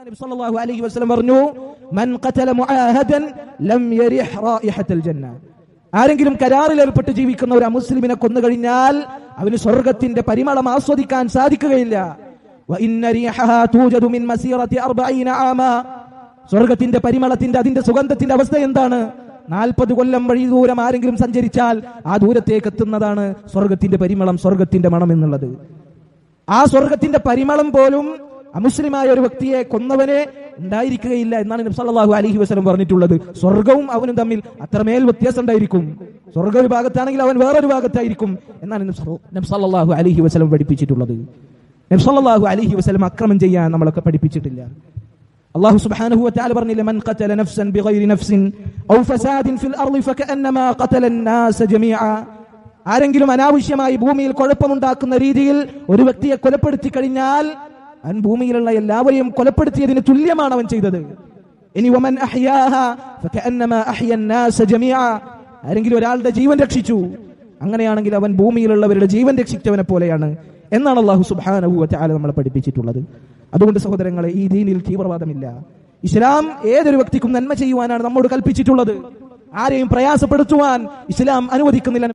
നബി സല്ലല്ലാഹു അലൈഹി വസല്ലം പറഞ്ഞു, മൻ ഖതല മുആഹദൻ ലം യരിഹ് റായിഹത്തൽ ജന്ന. ആരെങ്കിലും കരാറിൽ ഏർപ്പെട്ട് ജീവിക്കുന്ന ഒരു അമുസ്ലിമിനെ കൊന്നു കഴിഞ്ഞാൽ അവന് സ്വർഗ്ഗത്തിന്റെ പരിമളം ആസ്വദിക്കാൻ സാധിക്കുകയില്ല. വഇന്ന റീഹഹാ തൂജദു മിൻ മസീറതി 40 ആമാ. സ്വർഗ്ഗത്തിന്റെ പരിമളത്തിന്റെ അതിന്റെ സുഗന്ധത്തിന്റെ അവസ്ഥ എന്താണ്? 40 കൊല്ലം വഴി ദൂരം ആരെങ്കിലും സഞ്ചരിച്ചാൽ ആ ദൂരത്തേക്ക് എത്തുന്നതാണ് സ്വർഗ്ഗത്തിന്റെ പരിമളം, സ്വർഗ്ഗത്തിന്റെ മണം എന്നുള്ളത്. ആ സ്വർഗ്ഗത്തിന്റെ പരിമളം പോലും അമുസ്ലിമായ ഒരു വ്യക്തിയെ കൊന്നവനെ ഉണ്ടായിരിക്കുകയില്ല എന്നാണ് നബി സല്ലല്ലാഹു അലൈഹി വസല്ലം പറഞ്ഞിട്ടുള്ളത്. സ്വർഗവും അവനും തമ്മിൽ അത്രമേൽ വ്യത്യാസം ഉണ്ടായിരിക്കും. സ്വർഗ ഒരു ഭാഗത്താണെങ്കിൽ അവൻ വേറൊരു ഭാഗത്തായിരിക്കും എന്നാണ് നബി സല്ലല്ലാഹു അലൈഹി വസല്ലം പഠിപ്പിച്ചിട്ടുള്ളത്. നബി സല്ലല്ലാഹു അലൈഹി വസല്ലം അക്രമം ചെയ്യാൻ നമ്മളൊക്കെ പഠിപ്പിച്ചിട്ടില്ല. അല്ലാഹു സുബ്ഹാനഹു വ തആല പറഞ്ഞില്ലേ, മൻ ഖതല നഫ്സൻ ബിഗൈരി നഫ്സിൻ ഔ ഫസാദിൻ ഫിൽ അർളി ഫകഅന്നമാ ഖതല അന്നാസ ജമീഅ. ആരെങ്കിലും അനാവശ്യമായി ഭൂമിയിൽ കുഴപ്പമുണ്ടാക്കുന്ന രീതിയിൽ ഒരു വ്യക്തിയെ കൊലപ്പെടുത്തി കഴിഞ്ഞാൽ അവൻ ഭൂമിയിലുള്ള എല്ലാവരെയും കൊലപ്പെടുത്തിയതിന് തുല്യമാണ് അവൻ ചെയ്തത്. ഇനി വമൻ അഹ്യാഹാ ഫകഅന്നമാ അഹ്യ അന്നാസ ജമീഅ. ആരെങ്കിലും ഒരാളുടെ ജീവൻ രക്ഷിച്ചു, അങ്ങനെയാണെങ്കിൽ അവൻ ഭൂമിയിലുള്ളവരുടെ ജീവൻ രക്ഷിച്ചവനെ പോലെയാണ് എന്നാണ് അല്ലാഹു സുബ്ഹാനഹു വ തആല നമ്മളെ പഠിപ്പിച്ചിട്ടുള്ളത്. അതുകൊണ്ട് സഹോദരങ്ങളെ, ഈ ദീനിൽ തീവ്രവാദമില്ല. ഇസ്ലാം ഏതൊരു വ്യക്തിക്കും നന്മ ചെയ്യുവാനാണ് നമ്മോട് കൽപ്പിച്ചിട്ടുള്ളത്. ആരെയും പ്രയാസപ്പെടുത്തുവാൻ ഇസ്ലാം അനുവദിക്കുന്നില്ല.